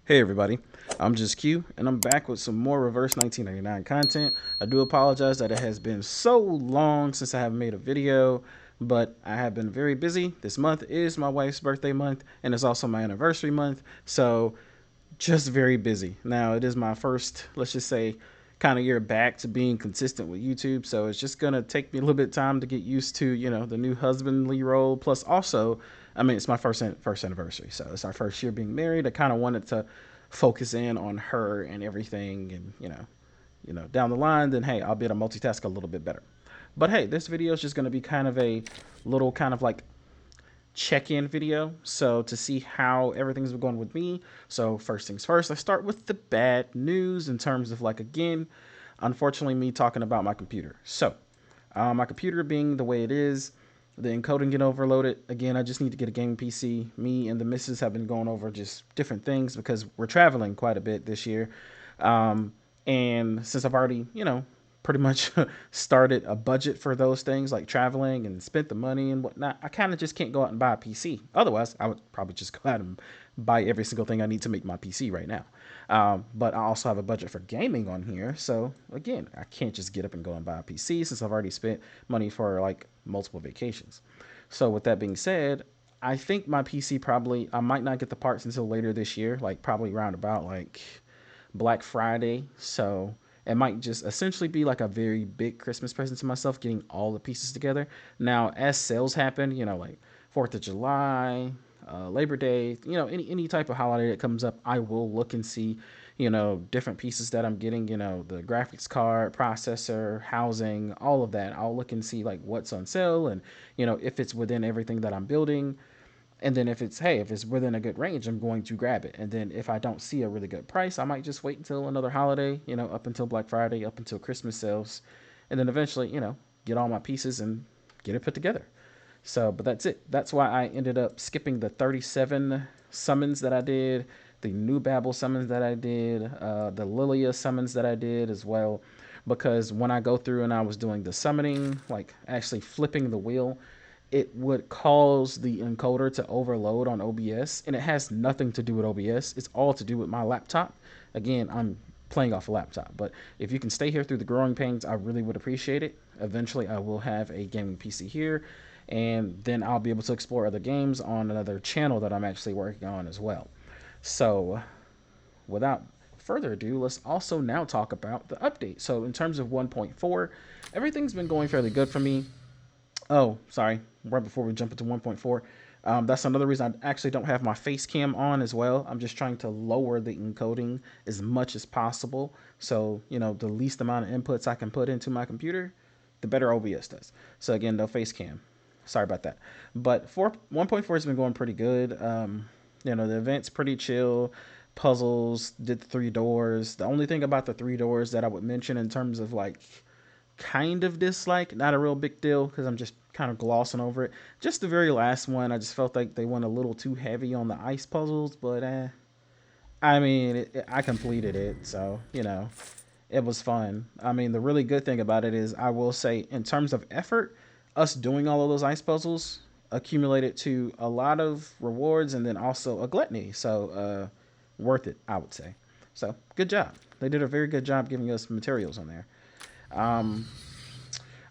Hey everybody, I'm just Q, and I'm back with some more Reverse 1999 content. I do apologize that it has been so long since I have made a video, but I have been very busy. This month is my wife's birthday month, and it's also my anniversary month, so just very busy. Now, it is my first, let's just say, kind of year back to being consistent with YouTube, so it's just gonna take me a little bit of time to get used to, the new husbandly role. Plus, also, I mean, it's my first anniversary, so it's our first year being married. I kind of wanted to focus in on her and everything, and down the line, then hey, I'll be able to multitask a little bit better. But hey, this video is just gonna be kind of a little kind of like check-in video, so to see how everything's been going with me. So first things first, I start with the bad news in terms of, like, again, unfortunately, me talking about my computer. So my computer being the way it is, the encoding get overloaded again. I just need to get a gaming PC. Me and the missus have been going over just different things because we're traveling quite a bit this year. um, and since I've already, pretty much started a budget for those things like traveling and spent the money and whatnot, I kind of just can't go out and buy a PC. Otherwise, I would probably just go out and buy every single thing I need to make my PC right now. But I also have a budget for gaming on here. So again, I can't just get up and go and buy a PC since I've already spent money for like multiple vacations. So with that being said, I think my PC probably, I might not get the parts until later this year, like probably around about like Black Friday. So it might just essentially be like a very big Christmas present to myself, getting all the pieces together. Now, as sales happen, like 4th of July, Labor Day, any type of holiday that comes up, I will look and see, different pieces that I'm getting, the graphics card, processor, housing, all of that. I'll look and see like what's on sale and, if it's within everything that I'm building. And then if it's within a good range, I'm going to grab it. And then if I don't see a really good price, I might just wait until another holiday, up until Black Friday, up until Christmas sales, and then eventually, get all my pieces and get it put together. So, but that's it. That's why I ended up skipping the 37 summons that I did, the new Babel summons that I did, the Lilia summons that I did as well. Because when I go through and I was doing the summoning, like actually flipping the wheel, it would cause the encoder to overload on OBS, and it has nothing to do with OBS. It's all to do with my laptop. Again, I'm playing off a laptop, but if you can stay here through the growing pains, I really would appreciate it. Eventually, I will have a gaming PC here, and then I'll be able to explore other games on another channel that I'm actually working on as well. So, without further ado, let's also now talk about the update. So, in terms of 1.4, everything's been going fairly good for me. Oh, sorry. Right before we jump into 1.4, that's another reason I actually don't have my face cam on as well. I'm just trying to lower the encoding as much as possible. So, the least amount of inputs I can put into my computer, the better OBS does. So, again, no face cam. Sorry about that. But 1.4 has been going pretty good. The event's pretty chill. Puzzles, did the three doors. The only thing about the three doors that I would mention in terms of like kind of dislike, not a real big deal because I'm just kind of glossing over it. Just the very last one, I just felt like they went a little too heavy on the ice puzzles, but I mean, I completed it, so it was fun. I mean, the really good thing about it is, I will say, in terms of effort, us doing all of those ice puzzles accumulated to a lot of rewards and then also a gluttony. So, worth it, I would say. So, good job. They did a very good job giving us materials on there. Um,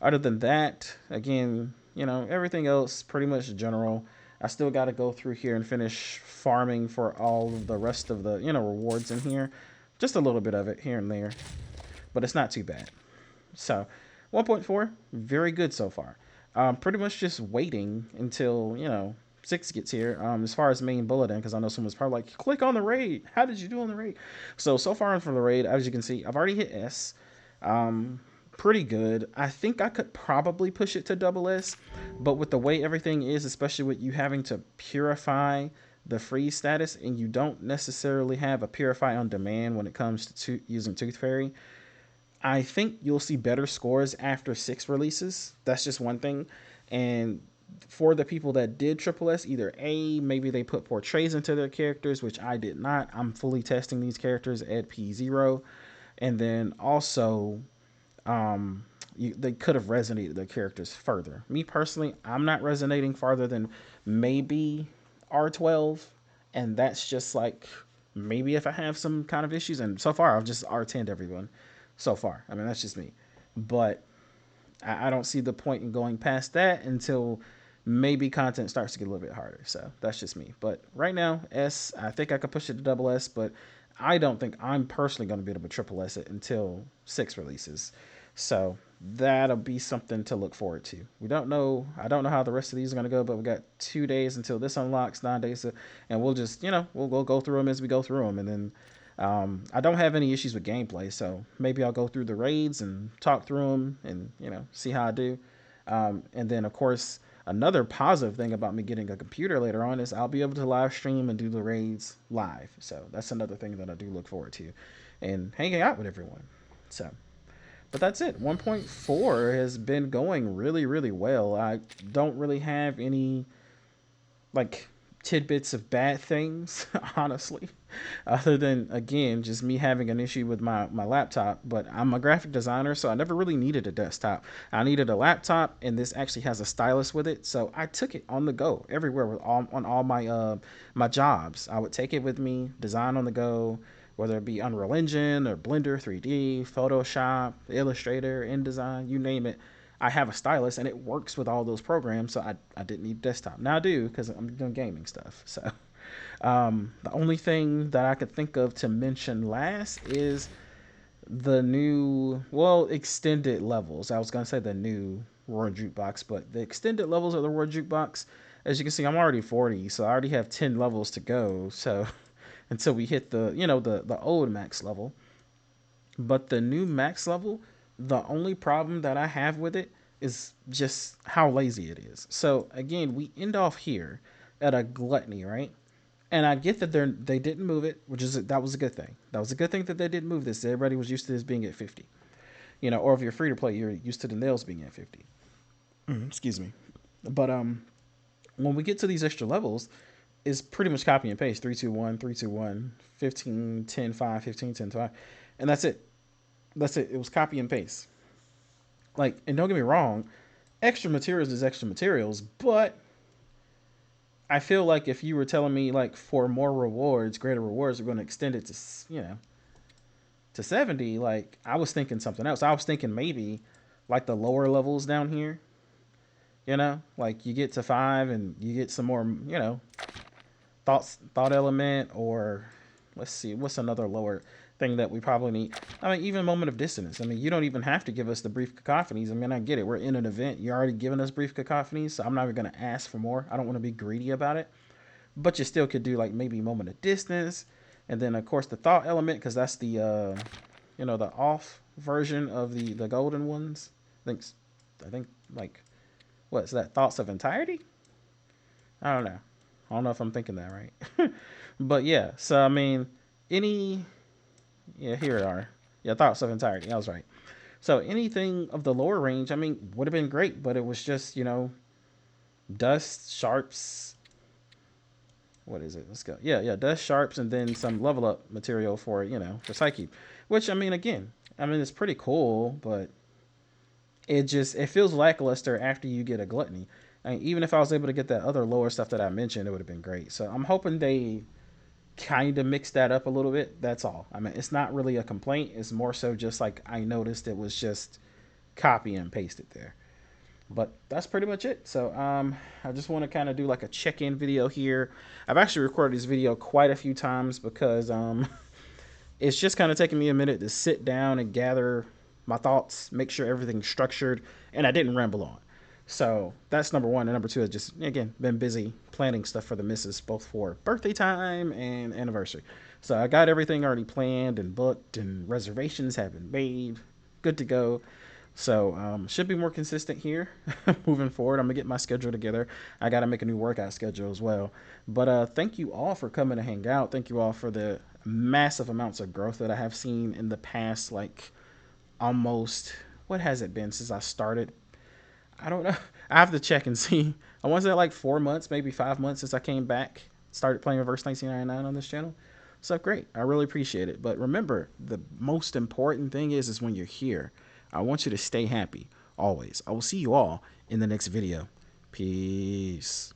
Other than that, again, everything else pretty much general. I still got to go through here and finish farming for all of the rest of the, rewards in here. Just a little bit of it here and there, but it's not too bad. So, 1.4, very good so far. Pretty much just waiting until, 6 gets here. As far as main bulletin, because I know someone's probably like, click on the raid. How did you do on the raid? So far for the raid, as you can see, I've already hit S. Um, Pretty good. I think I could probably push it to double S, but with the way everything is, especially with you having to purify the freeze status, and you don't necessarily have a purify on demand when it comes to using Tooth Fairy, I think you'll see better scores after 6 releases. That's just one thing. And for the people that did triple S, either A, maybe they put portraits into their characters, which I did not. I'm fully testing these characters at P0. And then also, they could have resonated their characters further. Me personally, I'm not resonating farther than maybe R12, and that's just like Maybe if I have some kind of issues, and so far I've just R10'd everyone. So far, I mean that's just me, but I don't see the point in going past that until maybe content starts to get a little bit harder. So that's just me. But right now, S, I think I could push it to double S, but I don't think I'm personally going to be able to triple S it until 6 releases. So that'll be something to look forward to. We don't know. I don't know how the rest of these are going to go, but we got 2 days until this unlocks, 9 days, and we'll just, we'll go through them as we go through them, and then I don't have any issues with gameplay, so maybe I'll go through the raids and talk through them and, see how I do. And then, of course, another positive thing about me getting a computer later on is I'll be able to live stream and do the raids live. So that's another thing that I do look forward to, and hanging out with everyone. So, but that's it. 1.4 has been going really, really well. I don't really have any like tidbits of bad things, honestly, other than again just me having an issue with my laptop. But I'm a graphic designer, so I never really needed a desktop. I needed a laptop, and this actually has a stylus with it, so I took it on the go everywhere with on all my jobs. I would take it with me, design on the go, whether it be Unreal Engine or Blender 3D, Photoshop, Illustrator, InDesign, you name it. I have a stylus and it works with all those programs, so I didn't need desktop. Now I do because I'm doing gaming stuff. So the only thing that I could think of to mention last is the new, well, extended levels. I was going to say the new World Jukebox, but the extended levels of the World Jukebox, as you can see, I'm already 40, so I already have 10 levels to go. So until we hit the old max level. But the new max level, the only problem that I have with it is just how lazy it is. So again, we end off here at a gluttony, right? And I get that they didn't move it, that was a good thing. That was a good thing that they didn't move this. Everybody was used to this being at 50, or if you're free to play, you're used to the nails being at 50. Excuse me. But when we get to these extra levels, is pretty much copy and paste 3-2-1, 3-2-1, 15-10-5, 15-10-5, and that's it. That's it. It was copy and paste. Like, and don't get me wrong, extra materials is extra materials, but I feel like if you were telling me like for more rewards, greater rewards, we're going to extend it to to 70, like I was thinking something else. I was thinking maybe like the lower levels down here, like you get to 5 and you get some more, thought element, or let's see, what's another lower thing that we probably need. I mean, even moment of dissonance. I mean, you don't even have to give us the brief cacophonies. I mean, I get it, we're in an event, you're already giving us brief cacophonies, so I'm not even going to ask for more. I don't want to be greedy about it, but you still could do like maybe moment of distance, and then of course the thought element, because that's the the off version of the golden ones. I think like, what's that, thoughts of entirety. I don't know if I'm thinking that right. But yeah, so I mean, any, yeah, here it are. Yeah, thoughts of entirety. I was right. So anything of the lower range, I mean, would have been great, but it was just, dust, sharps. What is it? Let's go. Yeah, dust, sharps, and then some level up material for, for Psyche. Which, I mean, again, it's pretty cool, but it feels lackluster after you get a gluttony. I mean, even if I was able to get that other lower stuff that I mentioned, it would have been great. So I'm hoping they kind of mix that up a little bit. That's all. I mean, it's not really a complaint. It's more so just like I noticed it was just copy and pasted there. But that's pretty much it. So I just want to kind of do like a check-in video here. I've actually recorded this video quite a few times because it's just kind of taking me a minute to sit down and gather my thoughts, make sure everything's structured, and I didn't ramble on. So that's number one. And number two, I just, again, been busy planning stuff for the missus, both for birthday time and anniversary. So I got everything already planned and booked, and reservations have been made, good to go. So should be more consistent here moving forward. I'm gonna get my schedule together. I gotta make a new workout schedule as well. But thank you all for coming to hang out. Thank you all for the massive amounts of growth that I have seen in the past, like almost, what has it been since I started? I don't know. I have to check and see. I want to say like 4 months, maybe 5 months since I came back, started playing Reverse 1999 on this channel. So great. I really appreciate it. But remember, the most important thing is when you're here, I want you to stay happy always. I will see you all in the next video. Peace.